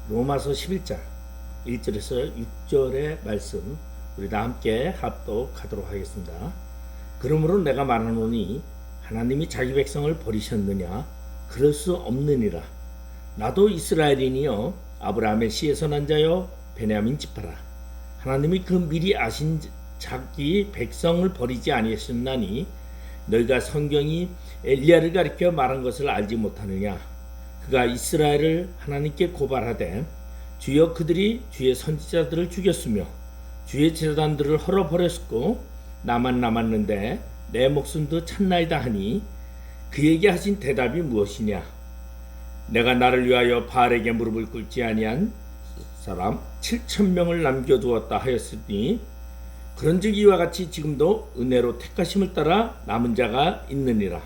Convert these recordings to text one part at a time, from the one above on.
로마서 11장 1절에서 6절의 말씀 우리 다 함께 합독하도록 하겠습니다. 그러므로 내가 말하노니 하나님이 자기 백성을 버리셨느냐? 그럴 수 없느니라. 나도 이스라엘이니요 아브라함의 씨에서 난 자요 베냐민 지파라. 하나님이 그 미리 아신 자기 백성을 버리지 아니하셨나니 너희가 성경이 엘리야를 가리켜 말한 것을 알지 못하느냐? 그가 이스라엘을 하나님께 고발하되 주여 그들이 주의 선지자들을 죽였으며 주의 제단들을 헐어버렸고 나만 남았는데 내 목숨도 찾나이다 하니 그에게 하신 대답이 무엇이냐? 내가 나를 위하여 바알에게 무릎을 꿇지 아니한 사람 7,000명을 남겨두었다 하였으니 그런즉 이와 같이 지금도 은혜로 택하심을 따라 남은 자가 있느니라.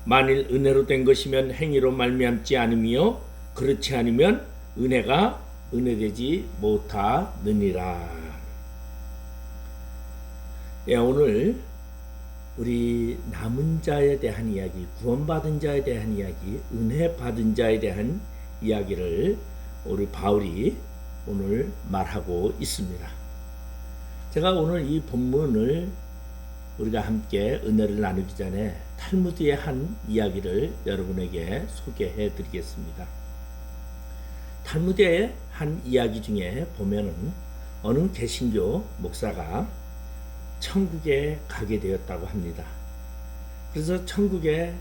만일 은혜로 된 것이면 행위로 말미암지 않으며 그렇지 않으면 은혜가 은혜되지 못하느니라. 오늘 우리 남은 자에 대한 이야기, 구원받은 자에 대한 이야기, 은혜 받은 자에 대한 이야기를 우리 바울이 오늘 말하고 있습니다. 제가 오늘 이 본문을 우리가 함께 은혜를 나누기 전에 탈무드의 한 이야기를 여러분에게 소개해 드리겠습니다. 탈무드의 한 이야기 중에 보면은 어느 개신교 목사가 천국에 가게 되었다고 합니다. 그래서 천국에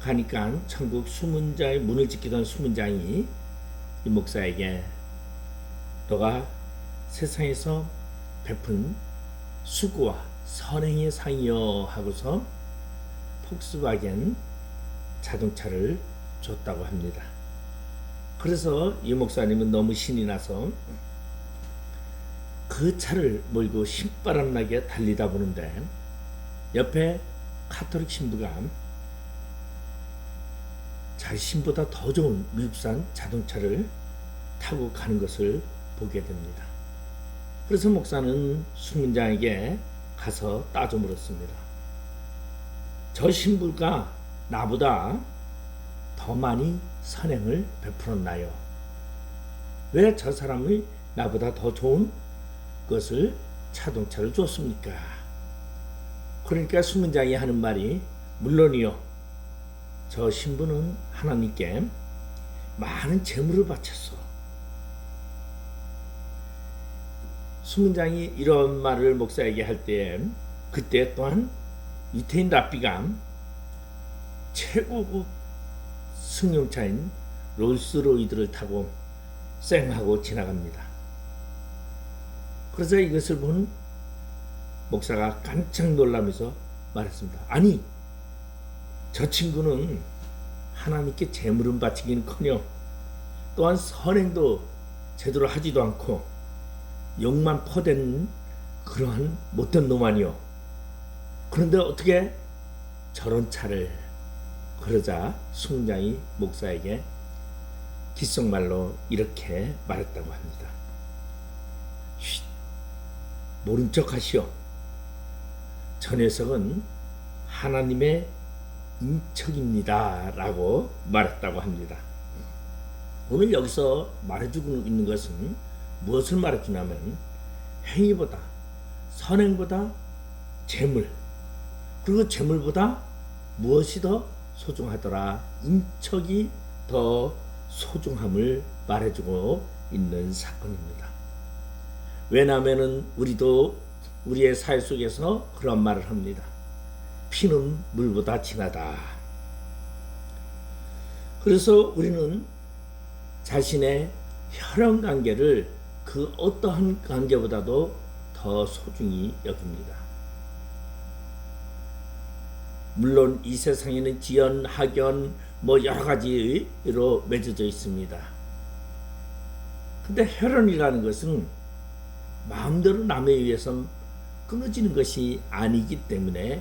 가니까 천국 수문자의 문을 지키던 수문장이 이 목사에게 너가 세상에서 베푼 수고와 선행의 상이여 하고서 폭스바겐 자동차를 줬다고 합니다. 그래서 이 목사님은 너무 신이 나서 그 차를 몰고 신바람나게 달리다 보는데 옆에 카톨릭 신부가 자신보다 더 좋은 미국산 자동차를 타고 가는 것을 보게 됩니다. 그래서 목사는 수문장에게 가서 따져 물었습니다. 저 신부가 나보다 더 많이 선행을 베풀었나요? 왜 저 사람이 나보다 더 좋은 것을 자동차를 줬습니까? 그러니까 수문장이 하는 말이 물론이요. 저 신부는 하나님께 많은 재물을 바쳤어. 수문장이 이런 말을 목사에게 할 때 그때 또한 유태인 랍비가 최고급 승용차인 롤스로이드를 타고 쌩하고 지나갑니다. 그래서 이것을 본 목사가 깜짝 놀라면서 말했습니다. 아니, 저 친구는 하나님께 재물은 바치기는커녕 또한 선행도 제대로 하지도 않고 욕만 퍼댄 그러한 못된 놈 아니요. 그런데 어떻게 저런 차를? 그러자 수문장이 목사에게 귓속말로 이렇게 말했다고 합니다. 쉿, 모른 척 하시오. 저 녀석은 하나님의 인척입니다 라고 말했다고 합니다. 오늘 여기서 말해주고 있는 것은 무엇을 말해주냐면 행위보다 선행보다 재물, 그리고 재물보다 무엇이 더 소중하더라? 인척이 더 소중함을 말해주고 있는 사건입니다. 왜냐하면 우리도 우리의 사회 속에서 그런 말을 합니다. 피는 물보다 진하다. 그래서 우리는 자신의 혈연 관계를 그 어떠한 관계보다도 더 소중히 여깁니다. 물론 이 세상에는 지연, 학연 여러 가지로 맺어져 있습니다. 근데 혈연이라는 것은 마음대로 남에 의해서 끊어지는 것이 아니기 때문에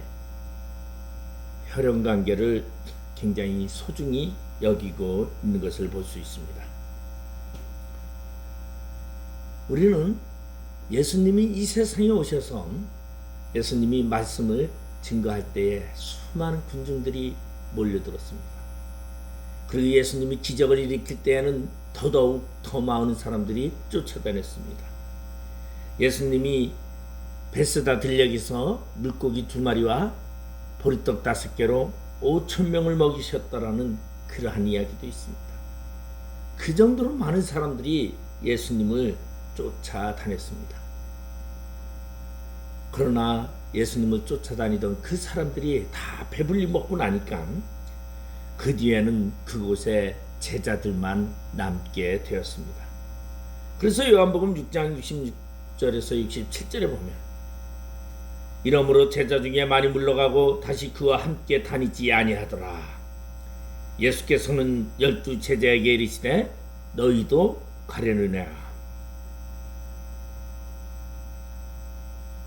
혈연 관계를 굉장히 소중히 여기고 있는 것을 볼 수 있습니다. 우리는 예수님이 이 세상에 오셔서 예수님이 말씀을 증거할 때에 수많은 군중들이 몰려들었습니다. 그리고 예수님이 기적을 일으킬 때에는 더더욱 더 많은 사람들이 쫓아다녔습니다. 예수님이 베스다 들녘에서 물고기 2마리와 보리떡 5개로 5,000명을 먹이셨다라는 그러한 이야기도 있습니다. 그 정도로 많은 사람들이 예수님을 쫓아다녔습니다. 그러나 예수님을 쫓아다니던 그 사람들이 다 배불리 먹고 나니까 그 뒤에는 그곳에 제자들만 남게 되었습니다. 그래서 요한복음 6장 66절에서 67절에 보면 이러므로 제자 중에 많이 물러가고 다시 그와 함께 다니지 아니하더라. 예수께서는 12 제자에게 이르시되 너희도 가려느냐.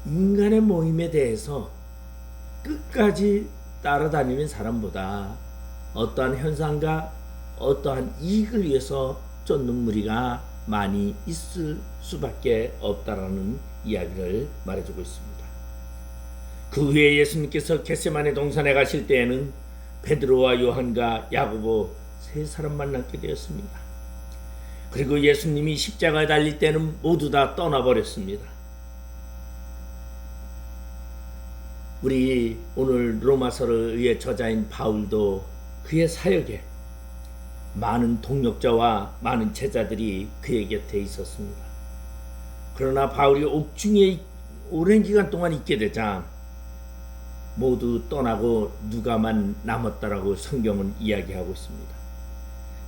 인간의 모임에 대해서 끝까지 따라다니는 사람보다 어떠한 현상과 어떠한 이익을 위해서 쫓는 무리가 많이 있을 수밖에 없다라는 이야기를 말해주고 있습니다. 그 후에 예수님께서 겟세마네 동산에 가실 때에는 베드로와 요한과 야고보 3사람만 남게 되었습니다. 그리고 예수님이 십자가에 달릴 때는 모두 다 떠나버렸습니다. 우리 오늘 로마서를 위해 저자인 바울도 그의 사역에 많은 동역자와 많은 제자들이 그의 곁에 있었습니다. 그러나 바울이 옥중에 오랜 기간 동안 있게 되자 모두 떠나고 누가만 남았다라고 성경은 이야기하고 있습니다.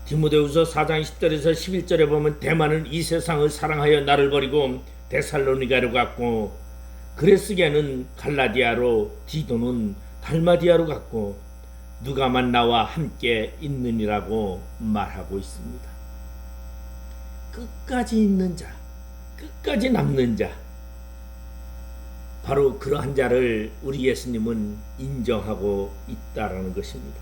디모데후서 4장 10절에서 11절에 보면 대만은 이 세상을 사랑하여 나를 버리고 데살로니가로 갔고 그레스게는 갈라디아로 디도는 달마디아로 갔고 누가만 나와 함께 있느니라고 말하고 있습니다. 끝까지 있는 자, 끝까지 남는 자, 바로 그러한 자를 우리 예수님은 인정하고 있다라는 것입니다.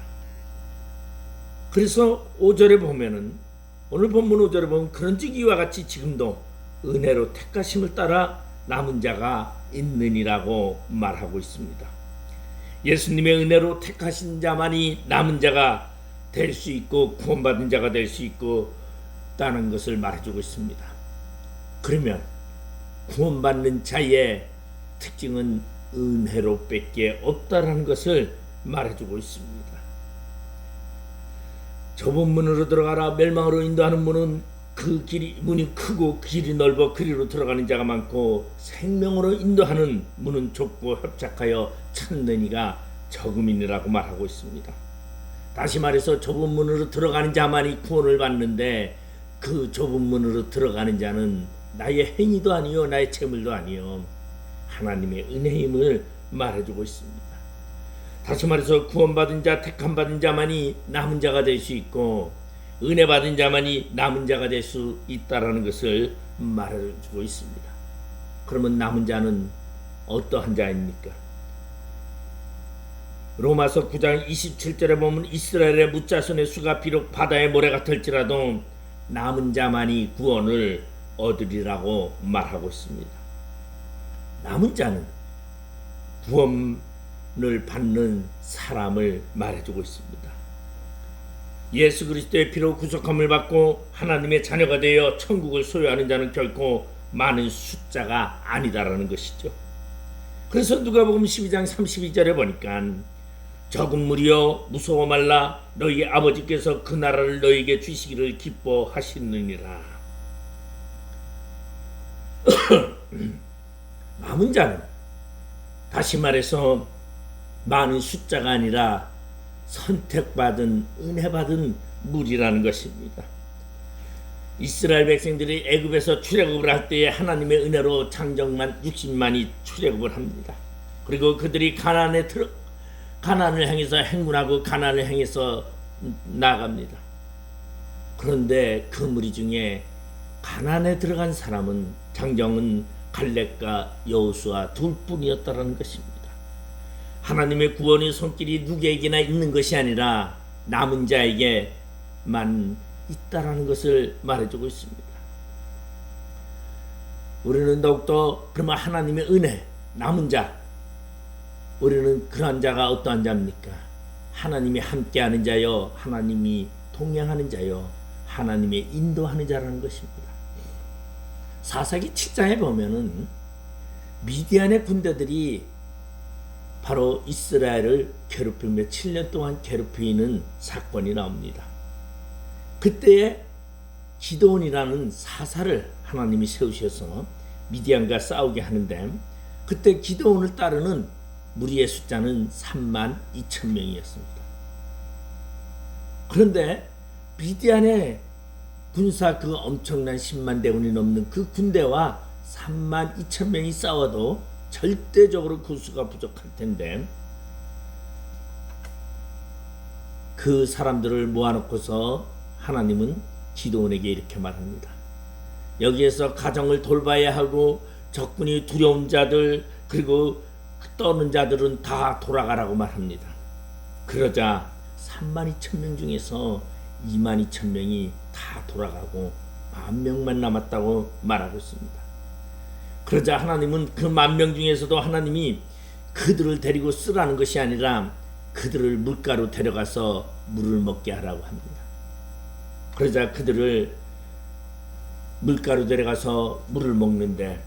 그래서 5절에 보면은 오늘 본문 5절에 보면 그런즉 이와 같이 지금도 은혜로 택하심을 따라 남은 자가 있느니라고 말하고 있습니다. 예수님의 은혜로 택하신 자만이 남은 자가 될 수 있고 구원받은 자가 될 수 있고 있다는 것을 말해주고 있습니다. 그러면 구원받는 자의 특징은 은혜로밖에 없다라는 것을 말해주고 있습니다. 좁은 문으로 들어가라. 멸망으로 인도하는 문은 그 길이 문이 크고 길이 넓어 그리로 들어가는 자가 많고 생명으로 인도하는 문은 좁고 협착하여 찾는 이가 적음이니라고 말하고 있습니다. 다시 말해서 좁은 문으로 들어가는 자만이 구원을 받는데 그 좁은 문으로 들어가는 자는 나의 행위도 아니요 나의 재물도 아니요 하나님의 은혜임을 말해주고 있습니다. 다시 말해서 구원받은 자, 택함받은 자만이 남은 자가 될 수 있고 은혜 받은 자만이 남은 자가 될 수 있다라는 것을 말해주고 있습니다. 그러면 남은 자는 어떠한 자입니까? 로마서 9장 27절에 보면 이스라엘의 뭇자손의 수가 비록 바다의 모래 같을지라도 남은 자만이 구원을 얻으리라고 말하고 있습니다. 남은 자는 구원을 받는 사람을 말해주고 있습니다. 예수 그리스도의 피로 구속함을 받고 하나님의 자녀가 되어 천국을 소유하는 자는 결코 많은 숫자가 아니다라는 것이죠. 그래서 누가복음 12장 32절에 보니까 적은 무리여 무서워 말라 너희 아버지께서 그 나라를 너희에게 주시기를 기뻐하시느니라. 남은 자는 다시 말해서 많은 숫자가 아니라 선택받은 은혜받은 무리라는 것입니다. 이스라엘 백성들이 애굽에서 출애굽을 할 때에 하나님의 은혜로 장정만 60만이 출애굽을 합니다. 그리고 그들이 가나안을 향해서 행군하고 가나안을 향해서 나갑니다. 그런데 그 무리 중에 가나안에 들어간 사람은 장정은 갈렙과 여호수아 둘뿐이었다는 것입니다. 하나님의 구원의 손길이 누구에게나 있는 것이 아니라 남은 자에게만 있다라는 것을 말해주고 있습니다. 우리는 더욱더 그러면 하나님의 은혜, 남은 자, 우리는 그러한 자가 어떠한 자입니까? 하나님이 함께하는 자요, 하나님이 동행하는 자요, 하나님의 인도하는 자라는 것입니다. 사사기 7장에 보면은 미디안의 군대들이 바로 이스라엘을 괴롭히며 7년 동안 괴롭히는 사건이 나옵니다. 그때에 기드온이라는 사사를 하나님이 세우셔서 미디안과 싸우게 하는데, 그때 기드온을 따르는 무리의 숫자는 32,000명이었습니다. 그런데 미디안의 군사 그 엄청난 10만 대군이 넘는 그 군대와 32,000명이 싸워도 절대적으로 그 수가 부족할 텐데, 그 사람들을 모아놓고서 하나님은 기드온에게 이렇게 말합니다. 여기에서 가정을 돌봐야 하고 적군이 두려운 자들 그리고 떠는 자들은 다 돌아가라고 말합니다. 그러자 32,000명 중에서 22,000명이 다 돌아가고 10,000명만 남았다고 말하고 있습니다. 그러자 하나님은 그 10,000명 중에서도 하나님이 그들을 데리고 쓰라는 것이 아니라 그들을 물가로 데려가서 물을 먹게 하라고 합니다. 그러자 그들을 물가로 데려가서 물을 먹는데,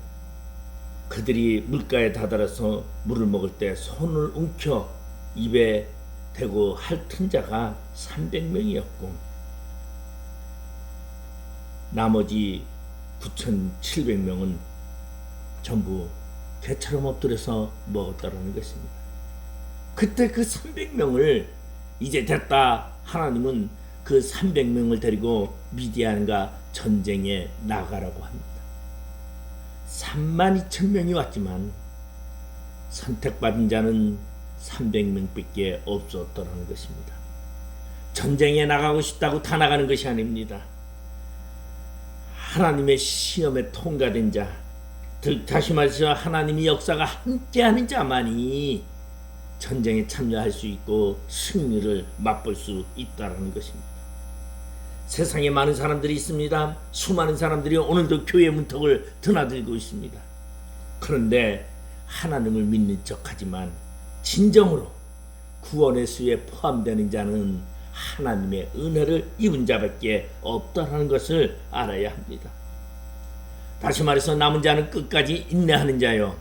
그들이 물가에 다다라서 물을 먹을 때 손을 움켜 입에 대고 핥은 자가 300명이었고 나머지 9,700명은 전부 개처럼 엎드려서 먹었다라는 것입니다. 그때 그 300명을 이제 됐다, 하나님은 그 300명을 데리고 미디안과 전쟁에 나가라고 합니다. 32,000명이 왔지만 선택받은 자는 300명밖에 없었더라는 것입니다. 전쟁에 나가고 싶다고 다 나가는 것이 아닙니다. 하나님의 시험에 통과된 자, 다시 말해서 하나님의 역사가 함께하는 자만이 전쟁에 참여할 수 있고 승리를 맛볼 수 있다는 것입니다. 세상에 많은 사람들이 있습니다. 수많은 사람들이 오늘도 교회 문턱을 드나들고 있습니다. 그런데 하나님을 믿는 척하지만 진정으로 구원의 수에 포함되는 자는 하나님의 은혜를 입은 자밖에 없다는 것을 알아야 합니다. 다시 말해서 남은 자는 끝까지 인내하는 자요,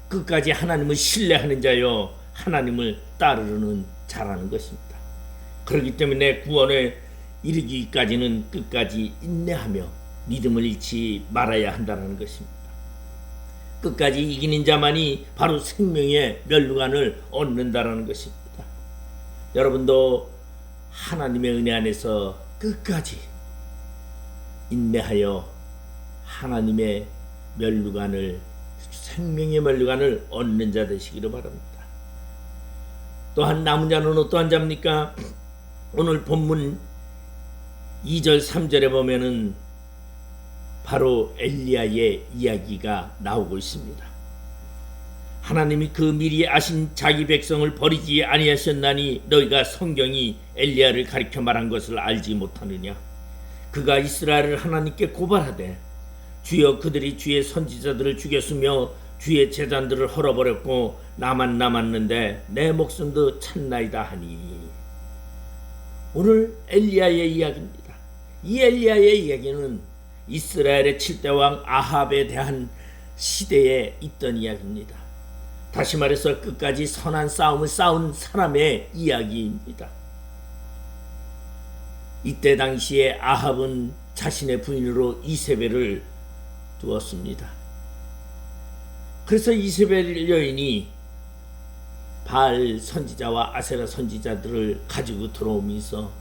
끝까지 하나님을 신뢰하는 자요, 하나님을 따르는 자라는 것입니다. 그렇기 때문에 구원에 이르기까지는 끝까지 인내하며 믿음을 잃지 말아야 한다는 것입니다. 끝까지 이기는 자만이 바로 생명의 멸류관을 얻는다는 것입니다. 여러분도 하나님의 은혜 안에서 끝까지 인내하여 하나님의 멸류관을, 생명의 멸류관을 얻는 자 되시기를 바랍니다. 또한 남은 자는 어떠한 자입니까? 오늘 본문 2절 3절에 보면은 바로 엘리야의 이야기가 나오고 있습니다. 하나님이 그 미리 아신 자기 백성을 버리지 아니하셨나니 너희가 성경이 엘리야를 가리켜 말한 것을 알지 못하느냐? 그가 이스라엘을 하나님께 고발하되 주여 그들이 주의 선지자들을 죽였으며 주의 제단들을 헐어버렸고 나만 남았는데 내 목숨도 찼나이다 하니. 오늘 엘리야의 이야기입니다. 이 엘리야의 이야기는 이스라엘의 7대 왕 아합에 대한 시대에 있던 이야기입니다. 다시 말해서 끝까지 선한 싸움을 싸운 사람의 이야기입니다. 이때 당시에 아합은 자신의 부인으로 이세벨을 두었습니다. 그래서 이세벨 여인이 바알 선지자와 아세라 선지자들을 가지고 들어오면서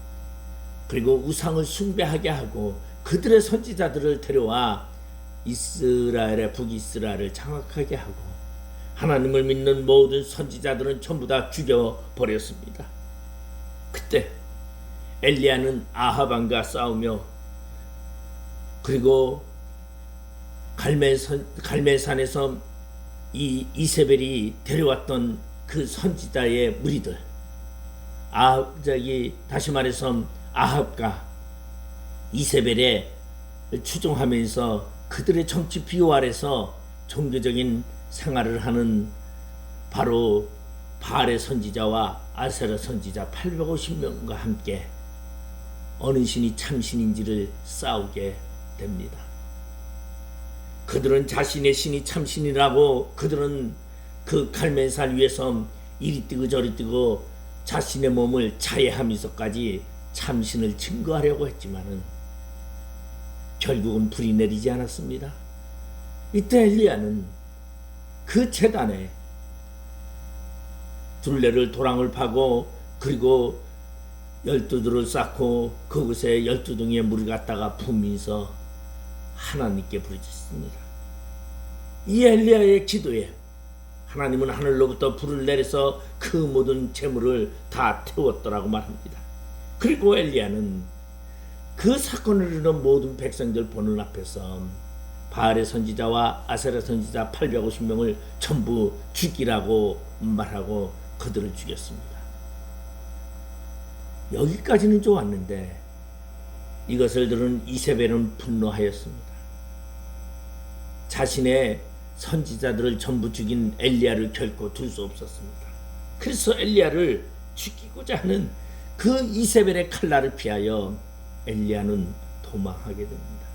그리고 우상을 숭배하게 하고 그들의 선지자들을 데려와 이스라엘의 북이스라엘을 장악하게 하고 하나님을 믿는 모든 선지자들은 전부 다 죽여버렸습니다. 그때 엘리야는 아합 왕과 싸우며 그리고 갈멜산에서 이 이세벨이 데려왔던 그 선지자의 무리들, 다시 말해서 아합과 이세벨에 추종하면서 그들의 정치 비호 아래서 종교적인 생활을 하는 바로 바알의 선지자와 아세라 선지자 850명과 함께 어느 신이 참신인지를 싸우게 됩니다. 그들은 자신의 신이 참신이라고 그들은 그 갈멜산 위에서 이리 뛰고 저리 뛰고 자신의 몸을 자해하면서까지 참신을 증거하려고 했지만은 결국은 불이 내리지 않았습니다. 이때 엘리야는 그 제단에 둘레를 도랑을 파고 그리고 12돌을 쌓고 그곳에 12등의 물을 갖다가 부으면서 하나님께 부르짖습니다. 이 엘리야의 기도에 하나님은 하늘로부터 불을 내려서 그 모든 재물을 다 태웠더라고 말합니다. 그리고 엘리야는 그 사건을 이룬 모든 백성들 보는 앞에서 바알의 선지자와 아세라 선지자 850명을 전부 죽이라고 말하고 그들을 죽였습니다. 여기까지는 좋았는데 이것을 들은 이세벨은 분노하였습니다. 자신의 선지자들을 전부 죽인 엘리야를 결코 둘 수 없었습니다. 그래서 엘리야를 죽이고자 하는 그 이세벨의 칼날을 피하여 엘리야는 도망하게 됩니다.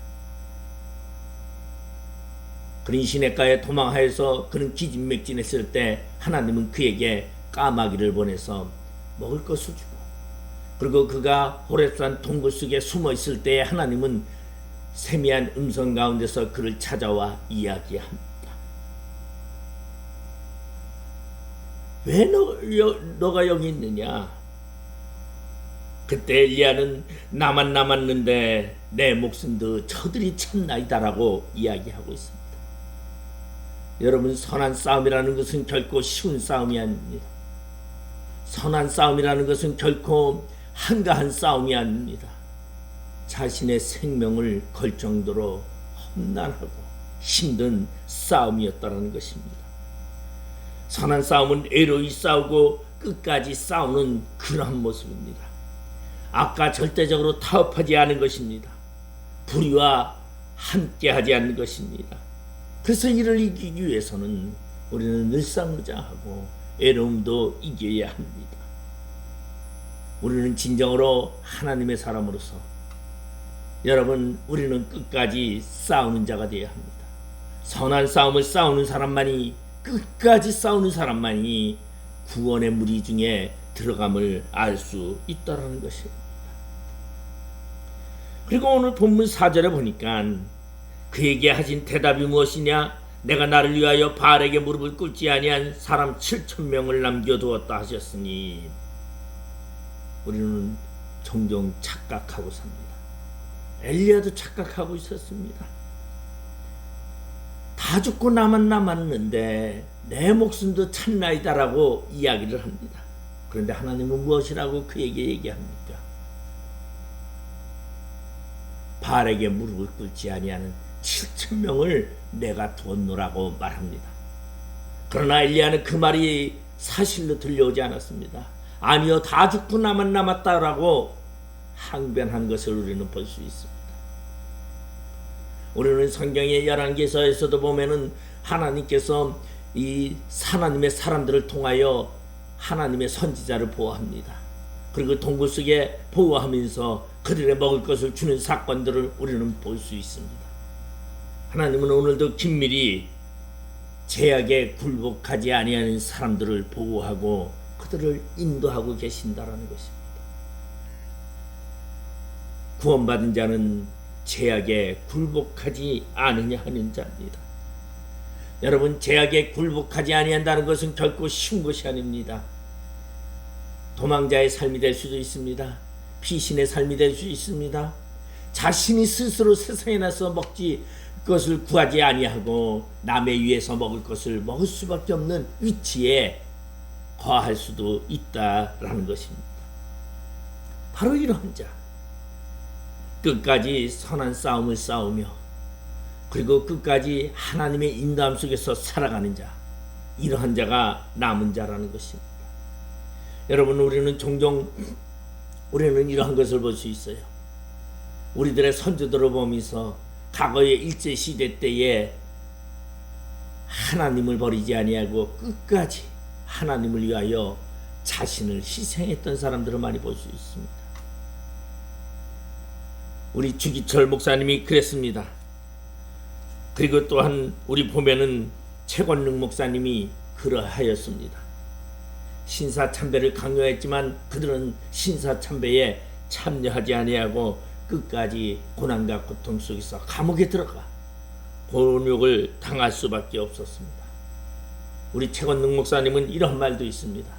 그런 시냇가에 도망하여서 그는 기진맥진했을 때 하나님은 그에게 까마귀를 보내서 먹을 것을 주고, 그리고 그가 호렙산 동굴 속에 숨어 있을 때에 하나님은 세미한 음성 가운데서 그를 찾아와 이야기합니다. 왜 너가 여기 있느냐? 그때 엘리야는 나만 남았는데 내 목숨도 저들이 찾나이다라고 이야기하고 있습니다. 여러분, 선한 싸움이라는 것은 결코 쉬운 싸움이 아닙니다. 선한 싸움이라는 것은 결코 한가한 싸움이 아닙니다. 자신의 생명을 걸 정도로 험난하고 힘든 싸움이었다는 것입니다. 선한 싸움은 애로이 싸우고 끝까지 싸우는 그러한 모습입니다. 악과 절대적으로 타협하지 않은 것입니다. 불의와 함께하지 않는 것입니다. 그래서 이를 이기기 위해서는 우리는 늘상무장하고 애로움도 이겨야 합니다. 우리는 진정으로 하나님의 사람으로서 여러분, 우리는 끝까지 싸우는 자가 되어야 합니다. 선한 싸움을 싸우는 사람만이, 끝까지 싸우는 사람만이 구원의 무리 중에 들어감을 알 수 있다는 것입니다. 그리고 오늘 본문 4절에 보니까 그에게 하신 대답이 무엇이냐? 내가 나를 위하여 바알에게 무릎을 꿇지 아니한 사람 7,000명을 남겨두었다 하셨으니, 우리는 종종 착각하고 삽니다. 엘리야도 착각하고 있었습니다. 다 죽고 나만 남았는데 내 목숨도 찾나이다라고 이야기를 합니다. 그런데 하나님은 무엇이라고 그에게 얘기합니까? 바알에게 무릎을 꿇지 아니하는 7,000명을 내가 두었노라고 말합니다. 그러나 엘리야는 그 말이 사실로 들려오지 않았습니다. 아니요, 다 죽고 나만 남았다라고 항변한 것을 우리는 볼 수 있습니다. 우리는 성경의 열왕기서에서도 보면은 하나님께서 이 하나님의 사람들을 통하여 하나님의 선지자를 보호합니다. 그리고 동굴 속에 보호하면서 그들의 먹을 것을 주는 사건들을 우리는 볼 수 있습니다. 하나님은 오늘도 긴밀히 제약에 굴복하지 아니하는 사람들을 보호하고 그들을 인도하고 계신다라는 것입니다. 구원받은 자는 제약에 굴복하지 않으냐 하는 자입니다. 여러분, 제약에 굴복하지 아니한다는 것은 결코 쉬운 것이 아닙니다. 도망자의 삶이 될 수도 있습니다. 피신의 삶이 될 수 있습니다. 자신이 스스로 세상에 나서 먹지 것을 구하지 아니하고 남의 위에서 먹을 것을 먹을 수밖에 없는 위치에 거할 수도 있다라는 것입니다. 바로 이러한 자, 끝까지 선한 싸움을 싸우며 그리고 끝까지 하나님의 인도함 속에서 살아가는 자, 이러한 자가 남은 자라는 것입니다. 여러분, 우리는 종종 이러한 것을 볼 수 있어요. 우리들의 선조들을 보면서 과거의 일제시대 때에 하나님을 버리지 아니하고 끝까지 하나님을 위하여 자신을 희생했던 사람들을 많이 볼 수 있습니다. 우리 주기철 목사님이 그랬습니다. 그리고 또한 우리 보면은 최권능 목사님이 그러하였습니다. 신사참배를 강요했지만 그들은 신사참배에 참여하지 아니하고 끝까지 고난과 고통 속에서 감옥에 들어가 곤욕을 당할 수밖에 없었습니다. 우리 최권능 목사님은 이런 말도 있습니다.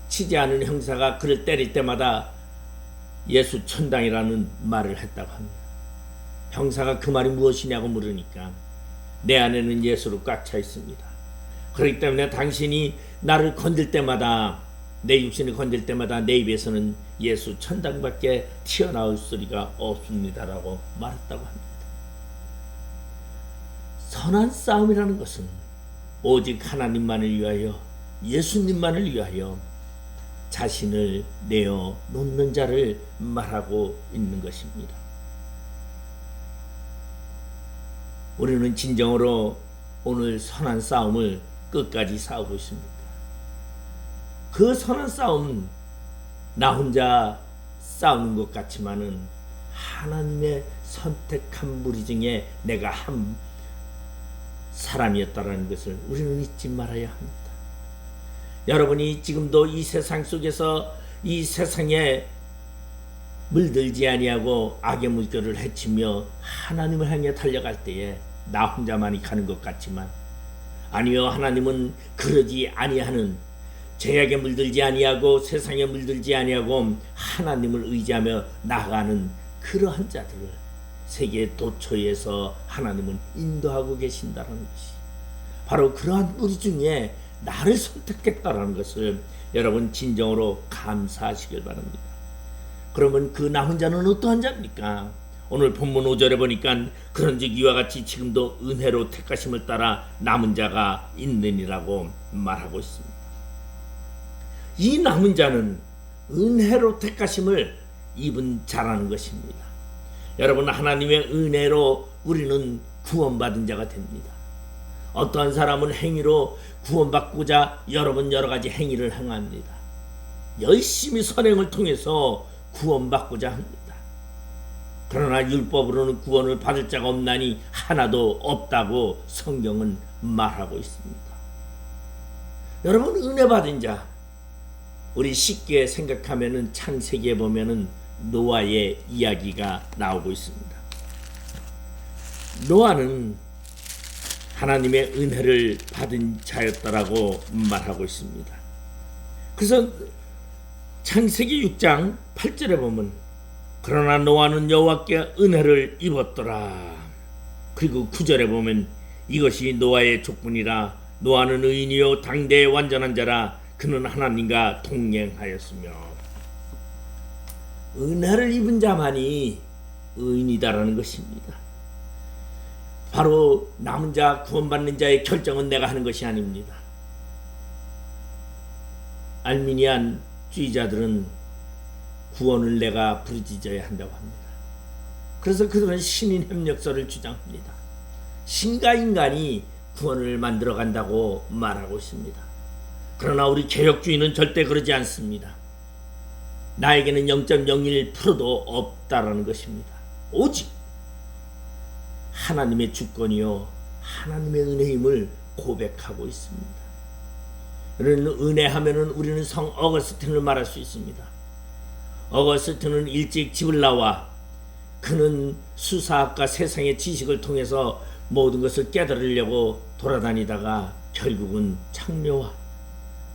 치지 않은 형사가 그를 때릴 때마다 예수 천당이라는 말을 했다고 합니다. 형사가 그 말이 무엇이냐고 물으니까 내 안에는 예수로 꽉 차 있습니다. 그렇기 때문에 당신이 나를 건들 때마다, 내 육신을 건들 때마다 내 입에서는 예수 천당밖에 튀어나올 소리가 없습니다라고 말했다고 합니다. 선한 싸움이라는 것은 오직 하나님만을 위하여, 예수님만을 위하여 자신을 내어 놓는 자를 말하고 있는 것입니다. 우리는 진정으로 오늘 선한 싸움을 끝까지 싸우고 있습니다. 그 선한 싸움, 나 혼자 싸우는 것 같지만은 하나님의 선택한 무리 중에 내가 한 사람이었다라는 것을 우리는 잊지 말아야 합니다. 여러분이 지금도 이 세상 속에서 이 세상에 물들지 아니하고 악의 물결을 헤치며 하나님을 향해 달려갈 때에 나 혼자만이 가는 것 같지만 아니요, 하나님은 그러지 아니하는, 죄악에 물들지 아니하고 세상에 물들지 아니하고 하나님을 의지하며 나아가는 그러한 자들을 세계 도처에서 하나님은 인도하고 계신다는 것이, 바로 그러한 우리 중에 나를 선택했다라는 것을 여러분 진정으로 감사하시길 바랍니다. 그러면 그 나 혼자는 어떠한 자입니까? 오늘 본문 5절에 보니까 그런즉 이와 같이 지금도 은혜로 택하심을 따라 남은 자가 있느니라고 말하고 있습니다. 이 남은 자는 은혜로 택하심을 입은 자라는 것입니다. 여러분, 하나님의 은혜로 우리는 구원받은 자가 됩니다. 어떠한 사람은 행위로 구원받고자 여러 가지 행위를 행합니다. 열심히 선행을 통해서 구원받고자 합니다. 그러나 율법으로는 구원을 받을 자가 없나니 하나도 없다고 성경은 말하고 있습니다. 여러분, 은혜 받은 자, 우리 쉽게 생각하면은 창세기에 보면은 노아의 이야기가 나오고 있습니다. 노아는 하나님의 은혜를 받은 자였다라고 말하고 있습니다. 그래서 창세기 6장 8절에 보면 그러나 노아는 여호와께 은혜를 입었더라. 그리고 9절에 보면 이것이 노아의 족분이라. 노아는 의인이요 당대의 완전한 자라. 그는 하나님과 동행하였으며. 은혜를 입은 자만이 의인이다라는 것입니다. 바로 남은 자, 구원받는 자의 결정은 내가 하는 것이 아닙니다. 알미니안 주의자들은 구원을 내가 부르짖어야 한다고 합니다. 그래서 그들은 신인 협력서를 주장합니다. 신과 인간이 구원을 만들어 간다고 말하고 있습니다. 그러나 우리 개혁주의는 절대 그러지 않습니다. 나에게는 0.01%도 없다라는 것입니다. 오직 하나님의 주권이요 하나님의 은혜임을 고백하고 있습니다. 그런 은혜하면은 우리는 성 어거스틴을 말할 수 있습니다. 어거스틴은 일찍 집을 나와 그는 수사학과 세상의 지식을 통해서 모든 것을 깨달으려고 돌아다니다가 결국은 창녀와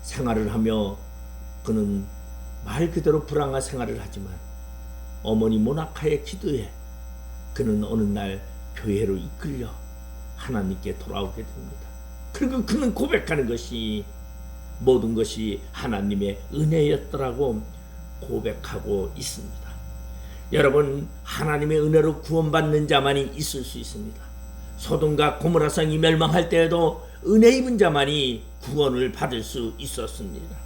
생활을 하며 그는 말 그대로 불황한 생활을 하지만 어머니 모나카의 기도에 그는 어느 날 교회로 이끌려 하나님께 돌아오게 됩니다. 그리고 그는 고백하는 것이 모든 것이 하나님의 은혜였더라고 고백하고 있습니다. 여러분, 하나님의 은혜로 구원받는 자만이 있을 수 있습니다. 소돔과 고모라 성이 멸망할 때에도 은혜 입은 자만이 구원을 받을 수 있었습니다.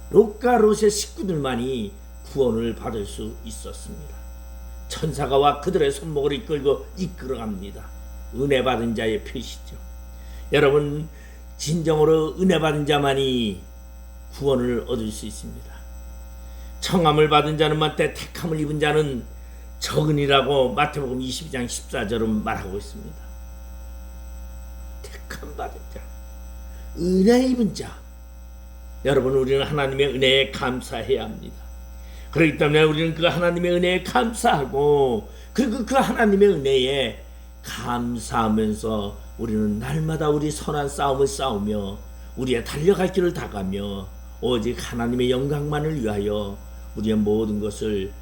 롯과 롯의 식구들만이 구원을 받을 수 있었습니다. 천사가 와 그들의 손목을 이끌어갑니다. 은혜 받은 자의 표시죠. 여러분, 진정으로 은혜 받은 자만이 구원을 얻을 수 있습니다. 청함을 받은 자는 만때 택함을 입은 자는 적은이라고 마태복음 22장 14절은 말하고 있습니다. 택함 받은 자, 은혜 입은 자. 여러분, 우리는 하나님의 은혜에 감사해야 합니다. 그렇기 때문에 우리는 그 하나님의 은혜에 감사하고, 그리고 그 하나님의 은혜에 감사하면서 우리는 날마다 우리 선한 싸움을 싸우며 우리의 달려갈 길을 다 가며 오직 하나님의 영광만을 위하여 우리의 모든 것을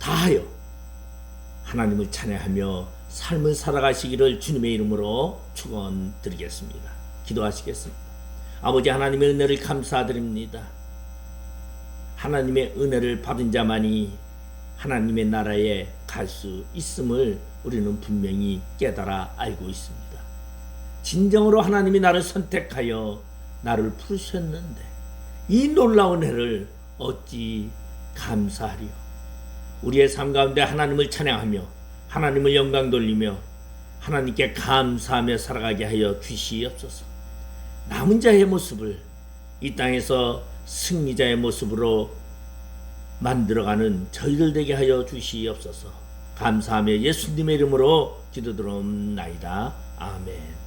다하여 하나님을 찬양하며 삶을 살아가시기를 주님의 이름으로 축원드리겠습니다. 기도하시겠습니다. 아버지 하나님의 은혜를 감사드립니다. 하나님의 은혜를 받은 자만이 하나님의 나라에 갈 수 있음을 우리는 분명히 깨달아 알고 있습니다. 진정으로 하나님이 나를 선택하여 나를 부르셨는데 이 놀라운 은혜를 어찌 감사하리요. 우리의 삶 가운데 하나님을 찬양하며 하나님을 영광 돌리며 하나님께 감사하며 살아가게 하여 주시옵소서. 남은 자의 모습을 이 땅에서 승리자의 모습으로 만들어가는 저희들 되게 하여 주시옵소서. 감사하며 예수님의 이름으로 기도드리옵나이다. 아멘.